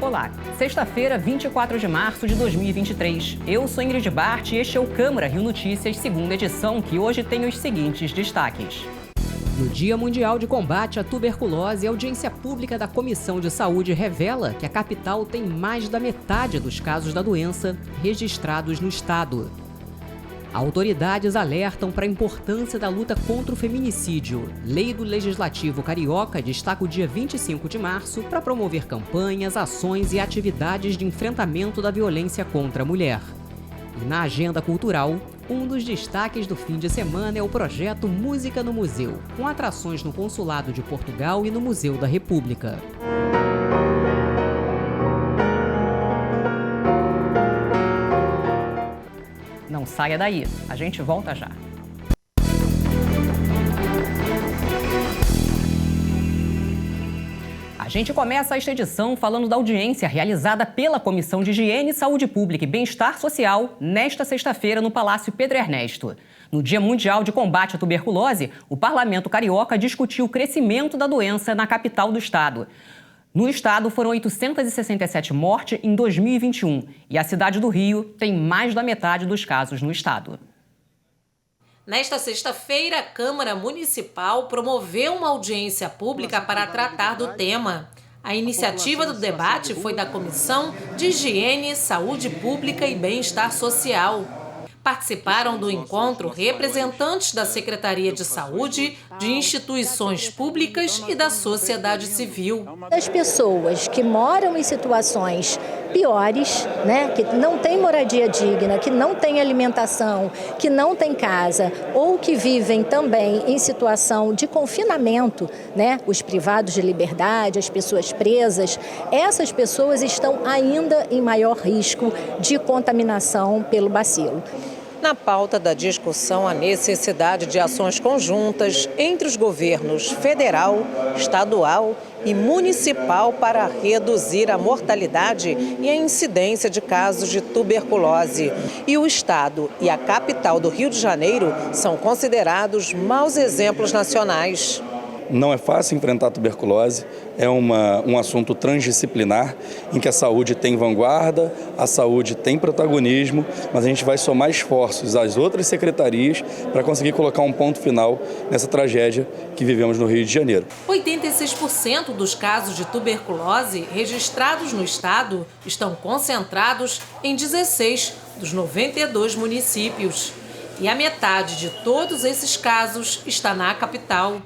Olá, sexta-feira, 24 de março de 2023. Eu sou Ingrid Bart e este é o Câmara Rio Notícias, segunda edição, que hoje tem os seguintes destaques. No Dia Mundial de Combate à Tuberculose, a audiência pública da Comissão de Saúde revela que a capital tem mais da metade dos casos da doença registrados no estado. Autoridades alertam para a importância da luta contra o feminicídio. Lei do Legislativo Carioca destaca o dia 25 de março para promover campanhas, ações e atividades de enfrentamento da violência contra a mulher. E na agenda cultural, um dos destaques do fim de semana é o projeto Música no Museu, com atrações no Consulado de Portugal e no Museu da República. Não saia daí, a gente volta já. A gente começa esta edição falando da audiência realizada pela Comissão de Higiene, Saúde Pública e Bem-Estar Social nesta sexta-feira no Palácio Pedro Ernesto. No Dia Mundial de Combate à Tuberculose, o Parlamento Carioca discutiu o crescimento da doença na capital do estado. No estado, foram 867 mortes em 2021 e a cidade do Rio tem mais da metade dos casos no estado. Nesta sexta-feira, a Câmara Municipal promoveu uma audiência pública para tratar do tema. A iniciativa do debate foi da Comissão de Higiene, Saúde Pública e Bem-Estar Social. Participaram do encontro representantes da Secretaria de Saúde, de instituições públicas e da sociedade civil. As pessoas que moram em situações piores, que não têm moradia digna, que não têm alimentação, que não têm casa ou que vivem também em situação de confinamento, os privados de liberdade, as pessoas presas, essas pessoas estão ainda em maior risco de contaminação pelo bacilo. Na pauta da discussão, a necessidade de ações conjuntas entre os governos federal, estadual e municipal para reduzir a mortalidade e a incidência de casos de tuberculose. E o estado e a capital do Rio de Janeiro são considerados maus exemplos nacionais. Não é fácil enfrentar a tuberculose, é um assunto transdisciplinar, em que a saúde tem vanguarda, a saúde tem protagonismo, mas a gente vai somar esforços às outras secretarias para conseguir colocar um ponto final nessa tragédia que vivemos no Rio de Janeiro. 86% dos casos de tuberculose registrados no estado estão concentrados em 16 dos 92 municípios. E a metade de todos esses casos está na capital.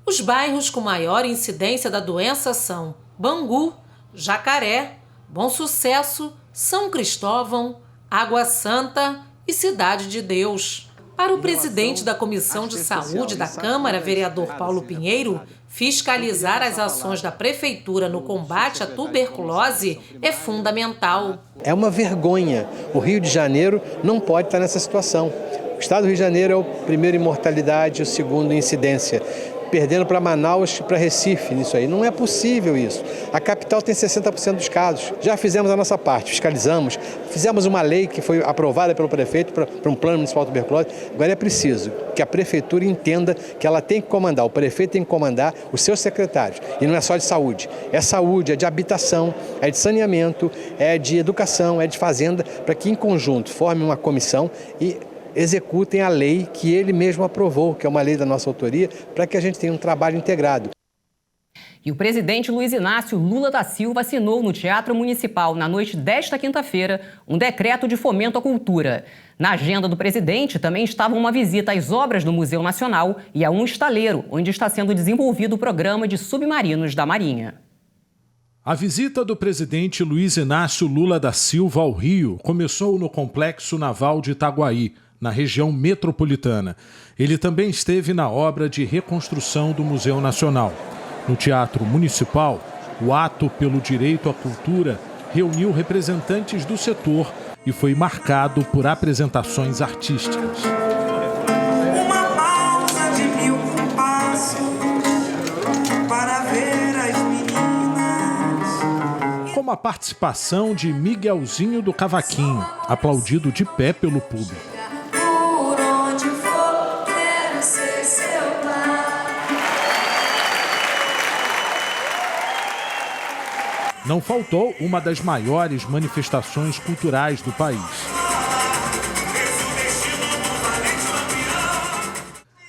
Os bairros com maior incidência da doença são Bangu, Jacaré, Bom Sucesso, São Cristóvão, Água Santa e Cidade de Deus. Para o presidente da Comissão de Saúde da Câmara, vereador Paulo Pinheiro, fiscalizar as ações da Prefeitura no combate à tuberculose é fundamental. É uma vergonha. O Rio de Janeiro não pode estar nessa situação. O estado do Rio de Janeiro é o primeiro em mortalidade e o segundo em incidência, perdendo para Manaus e para Recife nisso aí. Não é possível isso. A capital tem 60% dos casos. Já fizemos a nossa parte, fiscalizamos, fizemos uma lei que foi aprovada pelo prefeito para um plano municipal de tuberculose. Agora é preciso que a prefeitura entenda que ela tem que comandar, o prefeito tem que comandar os seus secretários. E não é só de saúde. É saúde, é de habitação, é de saneamento, é de educação, é de fazenda, para que em conjunto formem uma comissão e executem a lei que ele mesmo aprovou, que é uma lei da nossa autoria, para que a gente tenha um trabalho integrado. E o presidente Luiz Inácio Lula da Silva assinou no Teatro Municipal, na noite desta quinta-feira, um decreto de fomento à cultura. Na agenda do presidente também estava uma visita às obras do Museu Nacional e a um estaleiro, onde está sendo desenvolvido o programa de submarinos da Marinha. A visita do presidente Luiz Inácio Lula da Silva ao Rio começou no Complexo Naval de Itaguaí, na região metropolitana. Ele também esteve na obra de reconstrução do Museu Nacional. No Teatro Municipal, o ato pelo direito à cultura reuniu representantes do setor e foi marcado por apresentações artísticas. Uma pausa de 1000 compassos para ver as meninas. Com a participação de Miguelzinho do Cavaquinho, aplaudido de pé pelo público. não faltou uma das maiores manifestações culturais do país.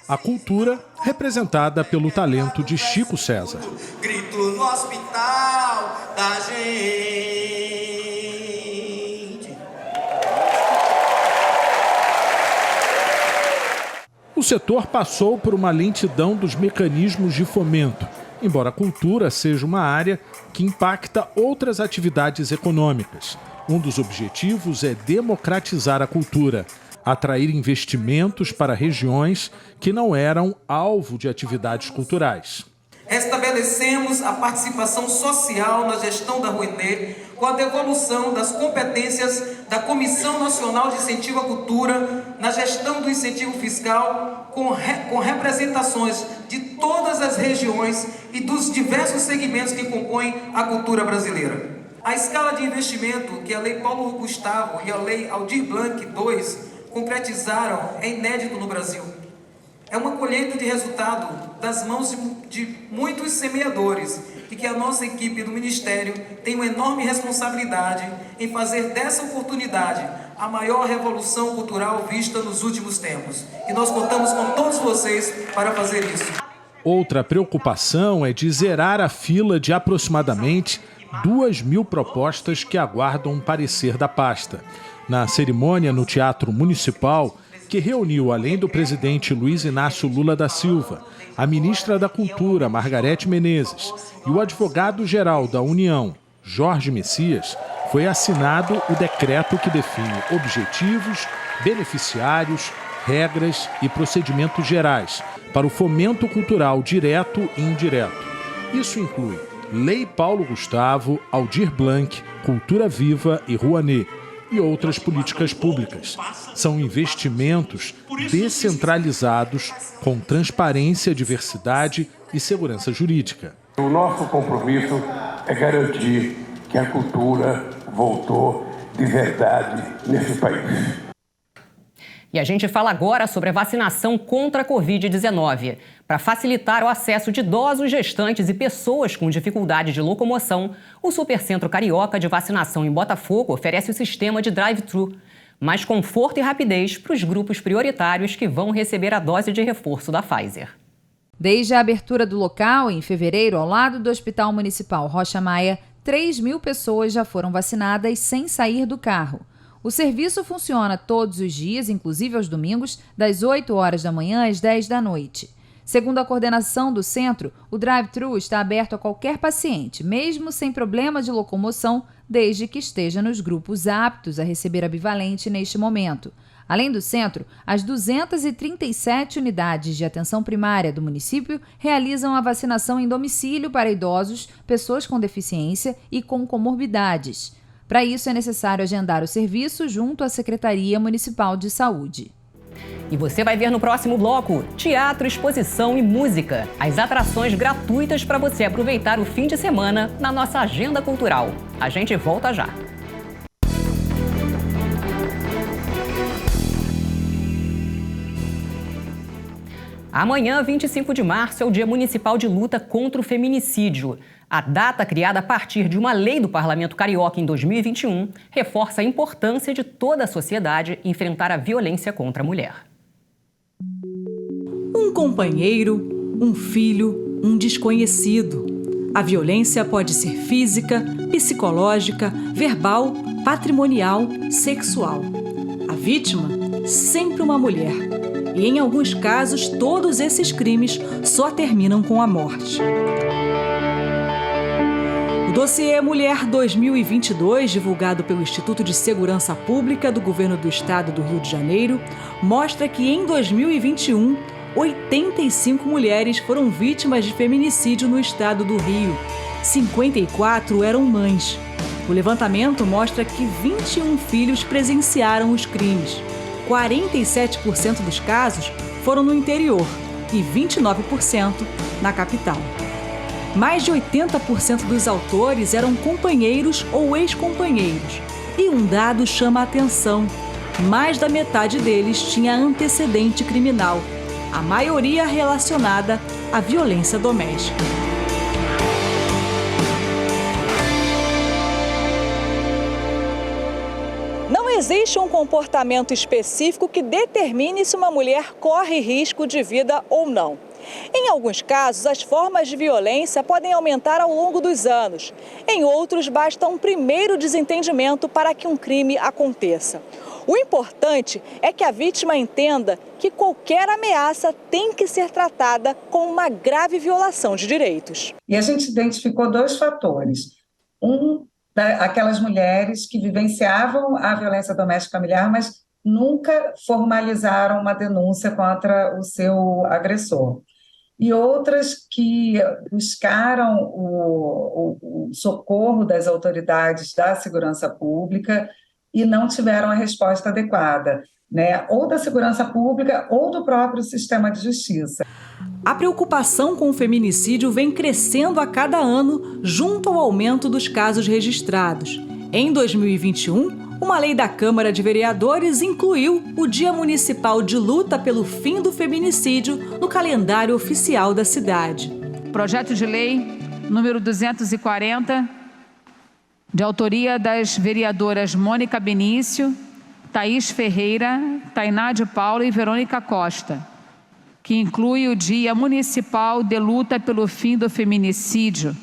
A cultura representada pelo talento de Chico César. Grito no hospital da gente. O setor passou por uma lentidão dos mecanismos de fomento, embora a cultura seja uma área que impacta outras atividades econômicas. Um dos objetivos é democratizar a cultura, atrair investimentos para regiões que não eram alvo de atividades culturais. Estabelecemos a participação social na gestão da Rouanet com a devolução das competências da Comissão Nacional de Incentivo à Cultura na gestão do incentivo fiscal com representações de todas as regiões e dos diversos segmentos que compõem a cultura brasileira. A escala de investimento que a Lei Paulo Gustavo e a Lei Aldir Blanc II concretizaram é inédito no Brasil. É uma colheita de resultado das mãos de muitos semeadores e que a nossa equipe do Ministério tem uma enorme responsabilidade em fazer dessa oportunidade a maior revolução cultural vista nos últimos tempos. E nós contamos com todos vocês para fazer isso. Outra preocupação é de zerar a fila de aproximadamente 2.000 propostas que aguardam um parecer da pasta. Na cerimônia no Teatro Municipal, que reuniu, além do presidente Luiz Inácio Lula da Silva, a ministra da Cultura, Margarete Menezes, e o advogado-geral da União, Jorge Messias, foi assinado o decreto que define objetivos, beneficiários, regras e procedimentos gerais para o fomento cultural direto e indireto. Isso inclui Lei Paulo Gustavo, Aldir Blanc, Cultura Viva e Rouanet, e outras políticas públicas. São investimentos descentralizados com transparência, diversidade e segurança jurídica. O nosso compromisso é garantir que a cultura voltou de verdade nesse país. E a gente fala agora sobre a vacinação contra a Covid-19. Para facilitar o acesso de idosos, gestantes e pessoas com dificuldade de locomoção, o Supercentro Carioca de Vacinação em Botafogo oferece o sistema de drive-thru. Mais conforto e rapidez para os grupos prioritários que vão receber a dose de reforço da Pfizer. Desde a abertura do local, em fevereiro, ao lado do Hospital Municipal Rocha Maia, 3.000 pessoas já foram vacinadas sem sair do carro. O serviço funciona todos os dias, inclusive aos domingos, das 8 horas da manhã às 10 da noite. Segundo a coordenação do centro, o drive-thru está aberto a qualquer paciente, mesmo sem problema de locomoção, desde que esteja nos grupos aptos a receber a bivalente neste momento. Além do centro, as 237 unidades de atenção primária do município realizam a vacinação em domicílio para idosos, pessoas com deficiência e com comorbidades. Para isso, é necessário agendar o serviço junto à Secretaria Municipal de Saúde. E você vai ver no próximo bloco teatro, exposição e música. As atrações gratuitas para você aproveitar o fim de semana na nossa agenda cultural. A gente volta já. Amanhã, 25 de março, é o Dia Municipal de Luta contra o Feminicídio. A data, criada a partir de uma lei do Parlamento Carioca em 2021, reforça a importância de toda a sociedade enfrentar a violência contra a mulher. Um companheiro, um filho, um desconhecido. A violência pode ser física, psicológica, verbal, patrimonial, sexual. A vítima, sempre uma mulher. E, em alguns casos, todos esses crimes só terminam com a morte. O dossiê Mulher 2022, divulgado pelo Instituto de Segurança Pública do Governo do Estado do Rio de Janeiro, mostra que, em 2021, 85 mulheres foram vítimas de feminicídio no estado do Rio. 54 eram mães. O levantamento mostra que 21 filhos presenciaram os crimes. 47% dos casos foram no interior e 29% na capital. Mais de 80% dos autores eram companheiros ou ex-companheiros. E um dado chama a atenção: mais da metade deles tinha antecedente criminal, a maioria relacionada à violência doméstica. existe um comportamento específico que determine se uma mulher corre risco de vida ou não. Em alguns casos, as formas de violência podem aumentar ao longo dos anos. Em outros, basta um primeiro desentendimento para que um crime aconteça. O importante é que a vítima entenda que qualquer ameaça tem que ser tratada como uma grave violação de direitos. E a gente identificou 2 fatores. Aquelas mulheres que vivenciavam a violência doméstica familiar, mas nunca formalizaram uma denúncia contra o seu agressor. E outras que buscaram o socorro das autoridades da segurança pública e não tiveram a resposta adequada, né? Ou da segurança pública ou do próprio sistema de justiça. A preocupação com o feminicídio vem crescendo a cada ano, junto ao aumento dos casos registrados. Em 2021, uma lei da Câmara de Vereadores incluiu o Dia Municipal de Luta pelo Fim do Feminicídio no calendário oficial da cidade. Projeto de lei número 240, de autoria das vereadoras Mônica Benício, Thaís Ferreira, Tainá de Paula e Verônica Costa, que inclui o Dia Municipal de Luta pelo Fim do Feminicídio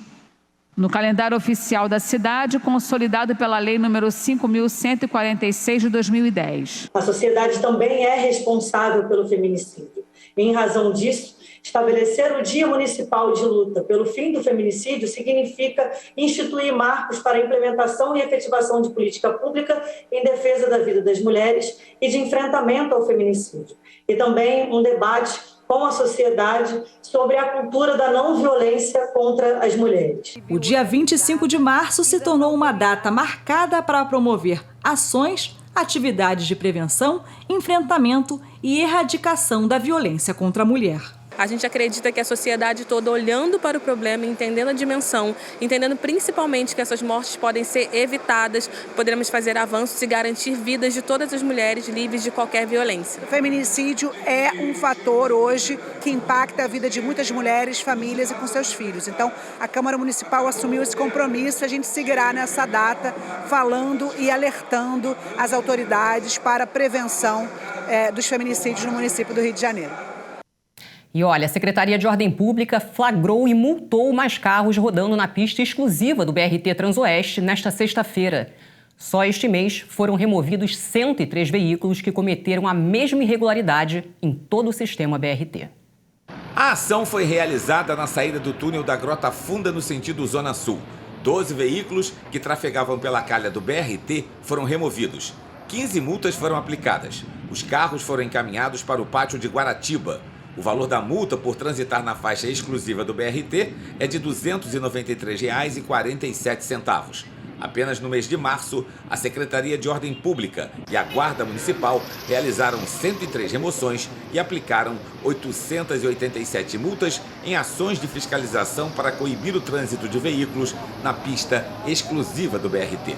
no calendário oficial da cidade, consolidado pela Lei número 5.146 de 2010. A sociedade também é responsável pelo feminicídio. Em razão disso, estabelecer o Dia Municipal de Luta pelo Fim do Feminicídio significa instituir marcos para a implementação e efetivação de política pública em defesa da vida das mulheres e de enfrentamento ao feminicídio. E também um debate com a sociedade sobre a cultura da não violência contra as mulheres. O dia 25 de março se tornou uma data marcada para promover ações, atividades de prevenção, enfrentamento e erradicação da violência contra a mulher. A gente acredita que a sociedade toda, olhando para o problema, entendendo a dimensão, entendendo principalmente que essas mortes podem ser evitadas, poderemos fazer avanços e garantir vidas de todas as mulheres livres de qualquer violência. O feminicídio é um fator hoje que impacta a vida de muitas mulheres, famílias e com seus filhos. Então, a Câmara Municipal assumiu esse compromisso, a gente seguirá nessa data falando e alertando as autoridades para a prevenção dos feminicídios no município do Rio de Janeiro. E olha, a Secretaria de Ordem Pública flagrou e multou mais carros rodando na pista exclusiva do BRT Transoeste nesta sexta-feira. Só este mês foram removidos 103 veículos que cometeram a mesma irregularidade em todo o sistema BRT. A ação foi realizada na saída do túnel da Grota Funda no sentido Zona Sul. 12 veículos que trafegavam pela calha do BRT foram removidos. 15 multas foram aplicadas. Os carros foram encaminhados para o pátio de Guaratiba. O valor da multa por transitar na faixa exclusiva do BRT é de R$ 293,47. Apenas no mês de março, a Secretaria de Ordem Pública e a Guarda Municipal realizaram 103 remoções e aplicaram 887 multas em ações de fiscalização para coibir o trânsito de veículos na pista exclusiva do BRT.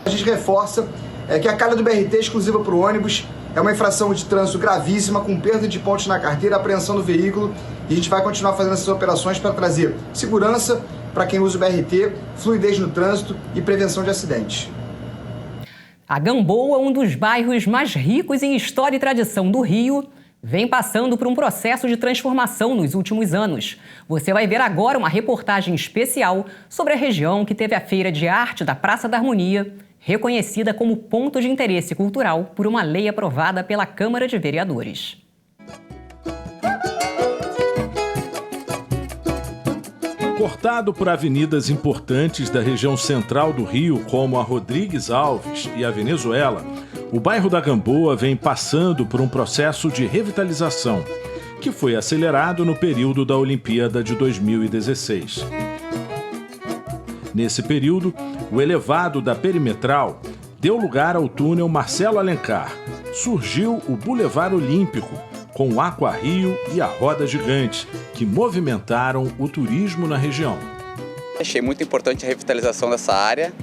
A gente reforça que a calha do BRT exclusiva para o ônibus é uma infração de trânsito gravíssima, com perda de pontos na carteira, apreensão do veículo, e a gente vai continuar fazendo essas operações para trazer segurança para quem usa o BRT, fluidez no trânsito e prevenção de acidentes. A Gamboa, um dos bairros mais ricos em história e tradição do Rio, vem passando por um processo de transformação nos últimos anos. Você vai ver agora uma reportagem especial sobre a região que teve a Feira de Arte da Praça da Harmonia, reconhecida como ponto de interesse cultural por uma lei aprovada pela Câmara de Vereadores. Cortado por avenidas importantes da região central do Rio, como a Rodrigues Alves e a Venezuela, o bairro da Gamboa vem passando por um processo de revitalização, que foi acelerado no período da Olimpíada de 2016. Nesse período, o elevado da Perimetral deu lugar ao túnel Marcelo Alencar. Surgiu o Boulevard Olímpico, com o Aqua Rio e a Roda Gigante, que movimentaram o turismo na região. Achei muito importante a revitalização dessa área,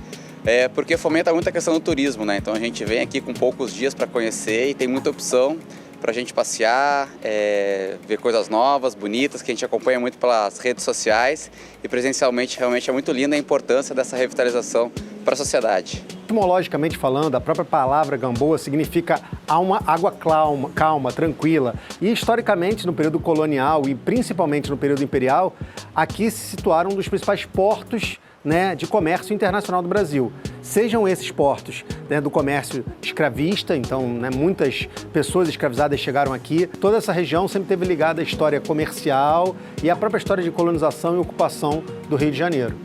porque fomenta muito a questão do turismo, né? Então a gente vem aqui com poucos dias para conhecer e tem muita opção para a gente passear, ver coisas novas, bonitas, que a gente acompanha muito pelas redes sociais, e presencialmente realmente é muito linda a importância dessa revitalização para a sociedade. Etimologicamente falando, a própria palavra Gamboa significa uma água calma, tranquila. E historicamente, no período colonial e principalmente no período imperial, aqui se situaram um dos principais portos, né, de comércio internacional do Brasil. Sejam esses portos, né, do comércio escravista, então, né, muitas pessoas escravizadas chegaram aqui. Toda essa região sempre teve ligada à história comercial e à própria história de colonização e ocupação do Rio de Janeiro.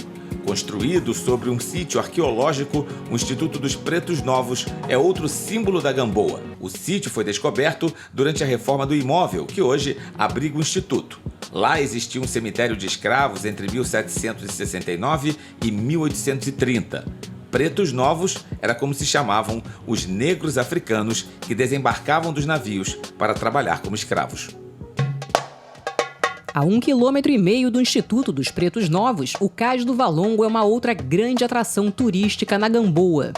Construído sobre um sítio arqueológico, o Instituto dos Pretos Novos é outro símbolo da Gamboa. O sítio foi descoberto durante a reforma do imóvel, que hoje abriga o Instituto. Lá existia um cemitério de escravos entre 1769 e 1830. Pretos Novos era como se chamavam os negros africanos que desembarcavam dos navios para trabalhar como escravos. A 1,5 km do Instituto dos Pretos Novos, o Cais do Valongo é uma outra grande atração turística na Gamboa.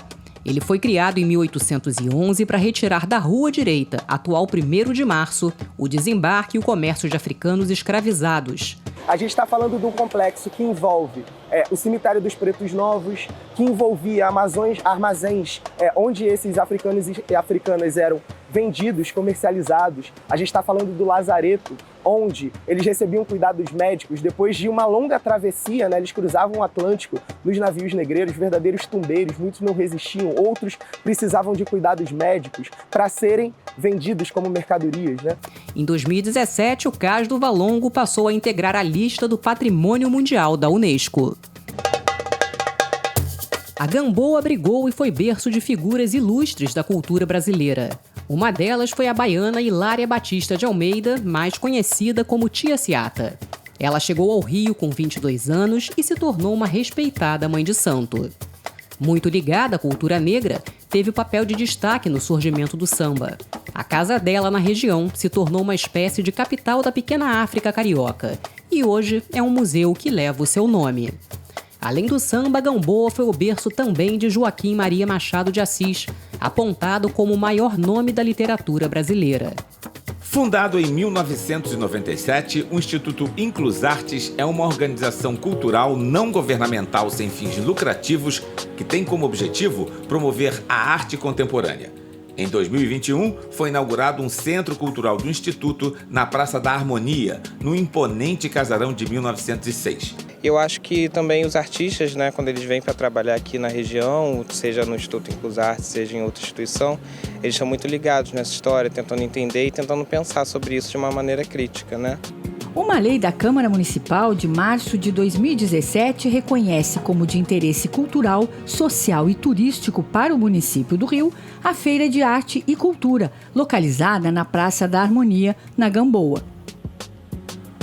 Ele foi criado em 1811 para retirar da Rua Direita, atual 1º de Março, o desembarque e o comércio de africanos escravizados. A gente está falando de um complexo que envolve o cemitério dos Pretos Novos, que envolvia armazéns onde esses africanos e africanas eram vendidos, comercializados. A gente está falando do lazareto, onde eles recebiam cuidados médicos. Depois de uma longa travessia, né, eles cruzavam o Atlântico nos navios negreiros, verdadeiros tumbeiros, muitos não resistiam, outros precisavam de cuidados médicos para serem vendidos como mercadorias, né? Em 2017, o Cais do Valongo passou a integrar a lista do Patrimônio Mundial da Unesco. A Gamboa abrigou e foi berço de figuras ilustres da cultura brasileira. Uma delas foi a baiana Hilária Batista de Almeida, mais conhecida como Tia Ciata. Ela chegou ao Rio com 22 anos e se tornou uma respeitada mãe de santo. Muito ligada à cultura negra, teve o papel de destaque no surgimento do samba. A casa dela na região se tornou uma espécie de capital da pequena África carioca e hoje é um museu que leva o seu nome. Além do samba, Gamboa foi o berço também de Joaquim Maria Machado de Assis, apontado como o maior nome da literatura brasileira. Fundado em 1997, o Instituto Inclusartes é uma organização cultural não governamental sem fins lucrativos que tem como objetivo promover a arte contemporânea. Em 2021, foi inaugurado um centro cultural do Instituto na Praça da Harmonia, no imponente casarão de 1906. Eu acho que também os artistas, né, quando eles vêm para trabalhar aqui na região, seja no Instituto Inclusartes, seja em outra instituição, eles estão muito ligados nessa história, tentando entender e tentando pensar sobre isso de uma maneira crítica, né? Uma lei da Câmara Municipal de março de 2017 reconhece como de interesse cultural, social e turístico para o município do Rio a Feira de Arte e Cultura, localizada na Praça da Harmonia, na Gamboa.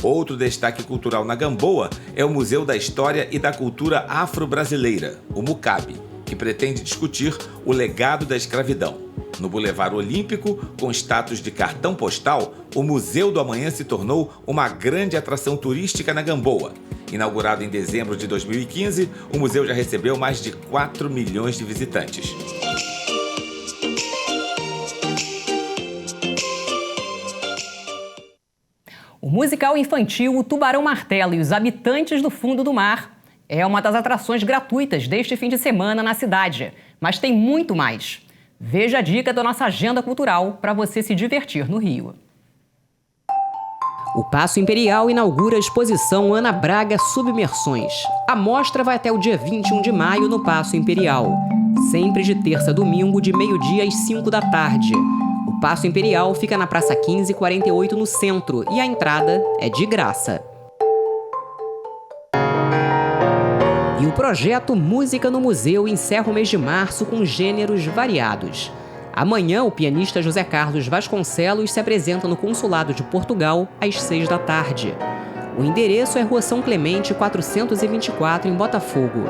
Outro destaque cultural na Gamboa é o Museu da História e da Cultura Afro-Brasileira, o MUCAB, que pretende discutir o legado da escravidão. No Boulevard Olímpico, com status de cartão postal, o Museu do Amanhã se tornou uma grande atração turística na Gamboa. Inaugurado em dezembro de 2015, o museu já recebeu mais de 4 milhões de visitantes. O musical infantil O Tubarão Martelo e os Habitantes do Fundo do Mar é uma das atrações gratuitas deste fim de semana na cidade. Mas tem muito mais. Veja a dica da nossa agenda cultural para você se divertir no Rio. O Paço Imperial inaugura a exposição Ana Braga Submersões. A mostra vai até o dia 21 de maio no Paço Imperial. Sempre de terça a domingo, de meio-dia às 5 da tarde. O Paço Imperial fica na Praça 1548, no centro, e a entrada é de graça. E o projeto Música no Museu encerra o mês de março com gêneros variados. Amanhã, o pianista José Carlos Vasconcelos se apresenta no Consulado de Portugal às 6 da tarde. O endereço é Rua São Clemente, 424, em Botafogo.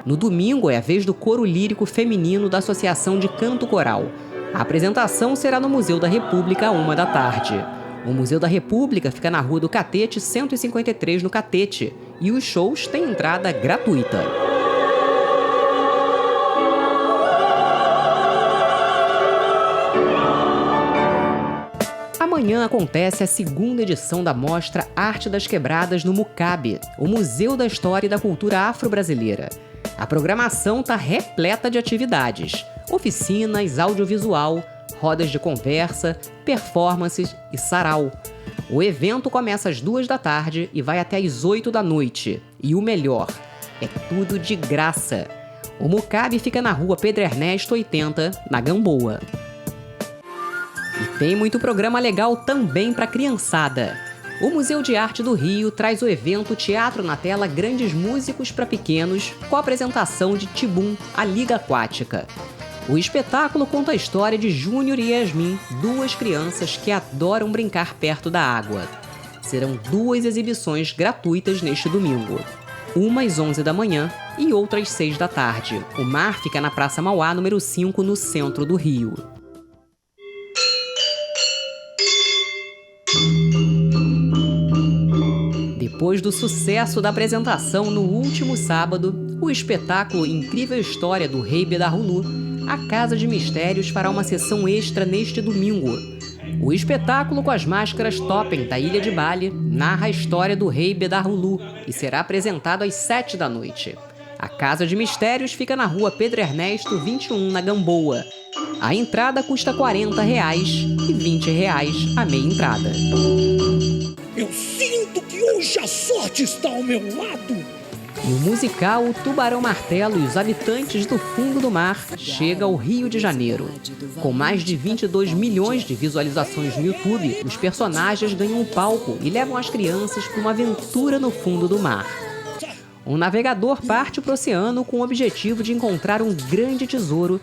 No domingo, é a vez do Coro Lírico Feminino da Associação de Canto Coral. A apresentação será no Museu da República, à 1 da tarde. O Museu da República fica na Rua do Catete, 153, no Catete. E os shows têm entrada gratuita. Amanhã acontece a segunda edição da mostra Arte das Quebradas no MUCAB, o Museu da História e da Cultura Afro-Brasileira. A programação está repleta de atividades, oficinas, audiovisual, rodas de conversa, performances e sarau. O evento começa às 14h e vai até às 20h. E o melhor, é tudo de graça. O Mucabe fica na rua Pedro Ernesto 80, na Gamboa. E tem muito programa legal também para criançada. O Museu de Arte do Rio traz o evento Teatro na Tela Grandes Músicos para Pequenos, com a apresentação de Tibum, a Liga Aquática. O espetáculo conta a história de Júnior e Yasmin, 2 crianças que adoram brincar perto da água. Serão 2 exibições gratuitas neste domingo. Uma às 11h e outra às 6h. O mar fica na Praça Mauá, número 5, no centro do Rio. Depois do sucesso da apresentação no último sábado, o espetáculo Incrível História do Rei Bedarrulu, a Casa de Mistérios fará uma sessão extra neste domingo. O espetáculo com as máscaras Toppen da Ilha de Bali narra a história do Rei Bedarrulu e será apresentado às 7h. A Casa de Mistérios fica na rua Pedro Ernesto 21, na Gamboa. A entrada custa R$ 40,00 e R$ 20,00 a meia entrada. Eu sinto que hoje a sorte está ao meu lado. E o musical O Tubarão Martelo e os Habitantes do Fundo do Mar chega ao Rio de Janeiro. Com mais de 22 milhões de visualizações no YouTube, os personagens ganham um palco e levam as crianças para uma aventura no fundo do mar. Um navegador parte para o oceano com o objetivo de encontrar um grande tesouro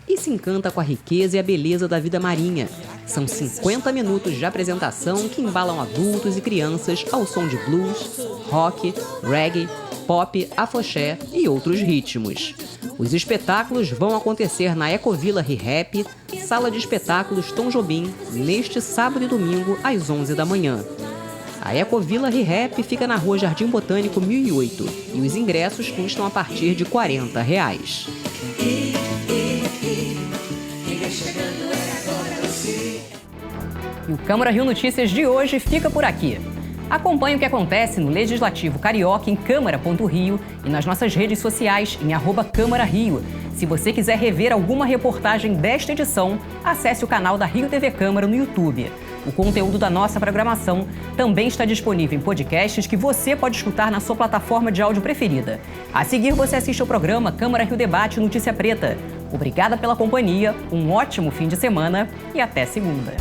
e se encanta com a riqueza e a beleza da vida marinha. São 50 minutos de apresentação que embalam adultos e crianças ao som de blues, rock, reggae, pop, afoxé e outros ritmos. Os espetáculos vão acontecer na Ecovila Rehap, Sala de Espetáculos Tom Jobim, neste sábado e domingo às 11h. A Ecovila Rehap fica na Rua Jardim Botânico 1008 e os ingressos custam a partir de R$ 40,00. E o Câmara Rio Notícias de hoje fica por aqui. Acompanhe o que acontece no Legislativo Carioca em câmara.rio e nas nossas redes sociais em @CâmaraRio. Se você quiser rever alguma reportagem desta edição, acesse o canal da Rio TV Câmara no YouTube. O conteúdo da nossa programação também está disponível em podcasts que você pode escutar na sua plataforma de áudio preferida. A seguir, você assiste ao programa Câmara Rio Debate Notícia Preta. Obrigada pela companhia, um ótimo fim de semana e até segunda.